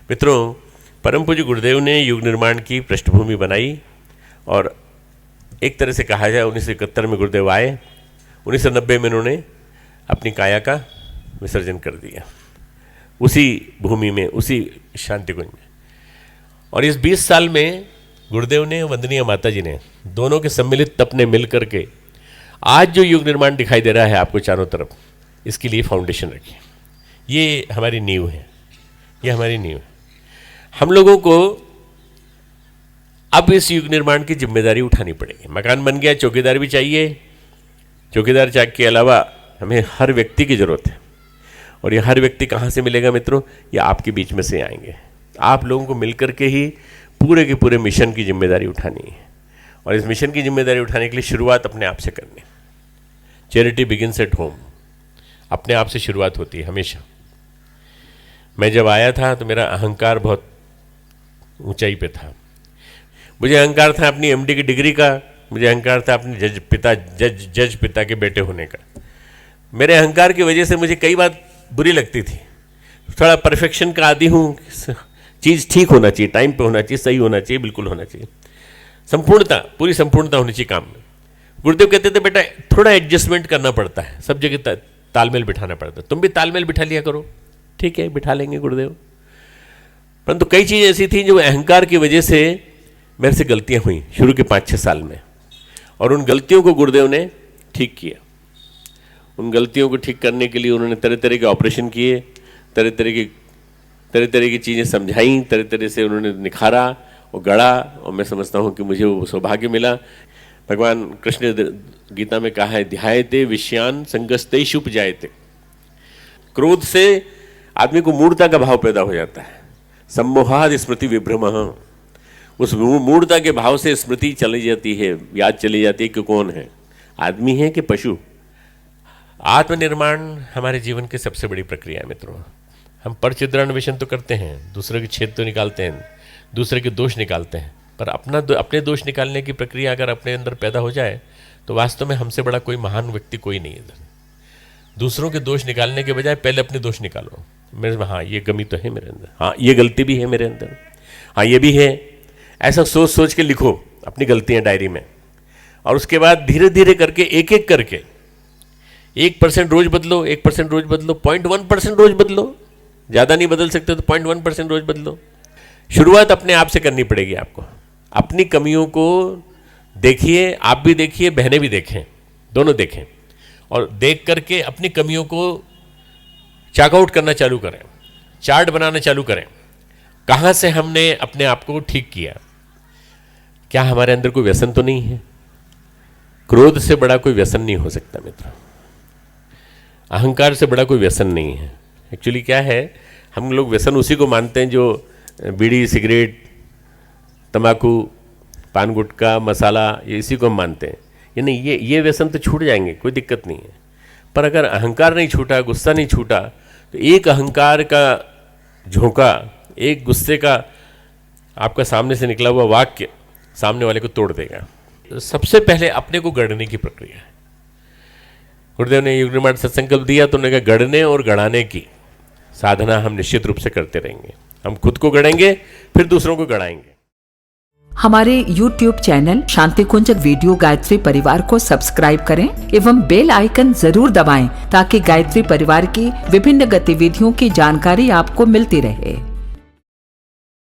मित्रों, परम पूज्य गुरुदेव ने युग निर्माण की पृष्ठभूमि बनाई और एक तरह से कहा जाए 1971 में गुरुदेव आए, 1990 में उन्होंने अपनी काया का विसर्जन कर दिया उसी भूमि में, उसी शांति कुंज में। और इस 20 साल में गुरुदेव ने, वंदनीय माता जी ने, दोनों के सम्मिलित तप ने मिल करके आज जो युग निर्माण दिखाई दे रहा है आपको चारों तरफ, इसके लिए फाउंडेशन रखी। ये हमारी नींव है, ये हमारी नींव है। हम लोगों को अब इस युग निर्माण की जिम्मेदारी उठानी पड़ेगी। मकान बन गया, चौकीदार भी चाहिए। चौकीदार चाक के अलावा हमें हर व्यक्ति की ज़रूरत है। और ये हर व्यक्ति कहाँ से मिलेगा मित्रों? ये आपके बीच में से आएंगे। आप लोगों को मिलकर के ही पूरे के पूरे मिशन की जिम्मेदारी उठानी है। और इस मिशन की जिम्मेदारी उठाने के लिए शुरुआत अपने आप से करनी है। Charity begins at home. अपने आप से शुरुआत होती है हमेशा। मैं जब आया था तो मेरा अहंकार बहुत ऊंचाई पे था। मुझे अहंकार था अपनी एमडी की डिग्री का, मुझे अहंकार था अपने जज पिता के बेटे होने का। मेरे अहंकार की वजह से मुझे कई बात बुरी लगती थी। थोड़ा परफेक्शन का आदी हूँ, चीज़ ठीक होना चाहिए, टाइम पे होना चाहिए, सही होना चाहिए, बिल्कुल होना चाहिए, संपूर्णता, पूरी संपूर्णता होनी चाहिए काम में। गुरुदेव कहते थे बेटा थोड़ा एडजस्टमेंट करना पड़ता है, सब जगह तालमेल बिठाना पड़ता है। तुम भी तालमेल बिठा लिया करो। ठीक है, बिठा लेंगे गुरुदेव। परंतु कई चीज़ें ऐसी थी जो अहंकार की वजह से मेरे से गलतियां हुई शुरू के 5-6 साल में, और उन गलतियों को गुरुदेव ने ठीक किया। उन गलतियों को ठीक करने के लिए उन्होंने तरह तरह के ऑपरेशन किए, तरह तरह की चीज़ें समझाई, तरह तरह से उन्होंने निखारा और गढ़ा। और मैं समझता हूँ कि मुझे वो सौभाग्य मिला। भगवान कृष्ण ने गीता में कहा है, ध्यायते विषयान संगस्तेषु उपजायते। क्रोध से आदमी को मूढ़ता का भाव पैदा हो जाता है। सम्मोहाद स्मृति विभ्रमः। उस मूढ़ता के भाव से स्मृति चली जाती है, याद चली जाती है कि कौन है, आदमी है कि पशु। आत्मनिर्माण हमारे जीवन की सबसे बड़ी प्रक्रिया है मित्रों। हम परचिद्रान्वेषण तो करते हैं, दूसरे के छेद तो निकालते हैं, दूसरे के दोष निकालते हैं, पर अपने दोष निकालने की प्रक्रिया अगर अपने अंदर पैदा हो जाए तो वास्तव में हमसे बड़ा कोई महान व्यक्ति कोई नहीं है। दूसरों के दोष निकालने के बजाय पहले अपने दोष निकालो। मेरे हाँ ये कमी तो है मेरे अंदर, हाँ ये गलती भी है मेरे अंदर, हाँ ये भी है। ऐसा सोच सोच के लिखो अपनी गलतियां डायरी में। और उसके बाद धीरे धीरे करके एक एक करके 1% रोज बदलो, 1% रोज बदलो, 0.1% रोज बदलो। ज़्यादा नहीं बदल सकते तो 0.1% रोज बदलो। शुरुआत अपने आप से करनी पड़ेगी आपको। अपनी कमियों को देखिए, आप भी देखिए, बहनें भी देखें, दोनों देखें, और देख करके अपनी कमियों को चेकआउट करना चालू करें, चार्ट बनाना चालू करें। कहाँ से हमने अपने आप को ठीक किया? क्या हमारे अंदर कोई व्यसन तो नहीं है? क्रोध से बड़ा कोई व्यसन नहीं हो सकता मित्र। अहंकार से बड़ा कोई व्यसन नहीं है। एक्चुअली क्या है, हम लोग व्यसन उसी को मानते हैं जो बीड़ी, सिगरेट, तंबाकू, पान गुटखा, मसाला, ये इसी को हम मानते हैं। ये नहीं, ये व्यसन तो छूट जाएंगे, कोई दिक्कत नहीं है। पर अगर अहंकार नहीं छूटा, गुस्सा नहीं छूटा, तो एक अहंकार का झोंका, एक गुस्से का आपका सामने से निकला हुआ वाक्य सामने वाले को तोड़ देगा। तो सबसे पहले अपने को गढ़ने की प्रक्रिया है। गुरुदेव ने युग निर्माण सत्संकल्प दिया तो उन्होंने कहा गढ़ने और गढ़ाने की साधना हम निश्चित रूप से करते रहेंगे। हम खुद को गढ़ेंगे, फिर दूसरों को गढ़ाएंगे। हमारे YouTube चैनल शांति कुंज वीडियो गायत्री परिवार को सब्सक्राइब करें एवं बेल आइकन जरूर दबाएं ताकि गायत्री परिवार की विभिन्न गतिविधियों की जानकारी आपको मिलती रहे।